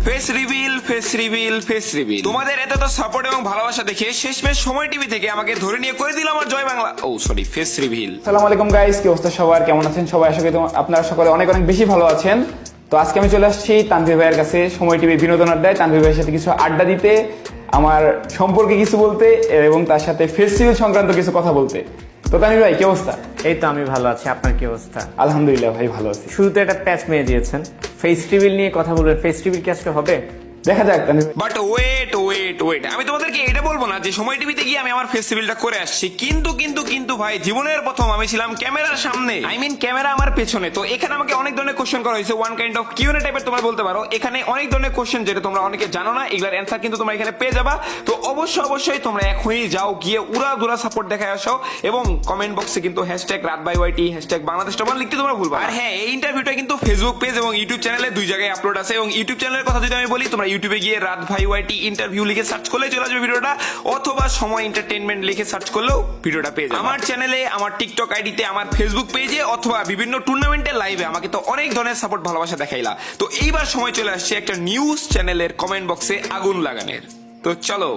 Face reveal, face reveal, face reveal. তোমাদের এত support এবং ভালোবাসা দেখে শেষমেশ সময় টিভি থেকে আমাকে ধরে নিয়ে করে দিল আমার জয় বাংলা ফেস রিভিল। আসসালামু আলাইকুম গাইস, কি অবস্থা সবার, কেমন আছেন সবাই? আশা করি আপনারা সকলে অনেক অনেক বেশি ভালো আছেন। তো আজকে আমি চলে আসছি তানভীর ভাইয়ের কাছে, সময় টিভি বিনোদন আড্ডায়, তানভীর ভাইয়ের সাথে কিছু আড্ডা দিতে, আমার সম্পর্কে কিছু বলতে এবং তার সাথে ফেস্টিভ্যাল সংক্রান্ত কিছু কথা বলতে। তো তানভীর ভাই কি অবস্থা? এই তো আমি ভালো আছি, আপনার কি অবস্থা? আলহামদুলিল্লাহ ভাই, ভালো আছি। শুরুতে একটা প্যাচ মেরে দিয়েছেন, ফেস্টিভ্যাল নিয়ে কথা বলবেন। ফেস্টিভ্যাল কি আজকে হবে? দেখা যাক Tanvir. But wait wait wait, আমি তোমাদেরকে এটা বলবো না যে সময় টিভিতে গিয়ে আমি আমার ফেস্টিভ্যালটা করে আসছি, কিন্তু কিন্তু কিন্তু ভাই জীবনের প্রথম আমি ছিলাম ক্যামেরার সামনে, আই মিন ক্যামেরা আমার পেছনে। তো এখানে আমাকে অনেক ধরনের কোশ্চেন করা হয়েছে, ওয়ান কাইন্ড অফ কিউএনএ টাইপের তোমরা বলতে পারো। এখানে অনেক ধরনের কোশ্চেন যেটা তোমরা অনেকে জানো না, এগুলোর অ্যান্সার কিন্তু তোমরা এখানে পেয়ে যাবা। তো অবশ্যই তোমরা এখনই যাও, গিয়ে উড়া দুরা সাপোর্ট দেখায় আসো এবং কমেন্ট বক্সে কিন্তু হ্যাশট্যাগ রাত by YT, hashtag Bangladesh topper লিখতে তোমরা ভুলবা। আর হ্যাঁ, এই ইন্টারভিউটা কিন্তু ফেসবুক পেজ এবং ইউটিউব চ্যানেলে দুই জায়গায় আপলোড আছে। এবং ইউটিউব চ্যানেলের কথা যদি আমি বলি, তোমরা ইউটিউবে গিয়ে রাত ভাই ওয়াইটি ইন্টারভিউ লিখে সার্চ করলে চলে আসবে ভিডিওটা, অথবা সময় এন্টারটেইনমেন্ট লিখে সার্চ করলেও ভিডিওটা পেয়ে যাবে। আমার চ্যানেলে, আমার টিকটক আইডিতে, আমার ফেসবুক পেজে অথবা বিভিন্ন টুর্নামেন্টের লাইভে আমাকে তো অনেক ধরনের সাপোর্ট ভালোবাসা দেখাইলা। তো এইবার সময় চলে আসছে একটা নিউজ চ্যানেলের কমেন্ট বক্সে আগুন লাগানোর। তো চলো।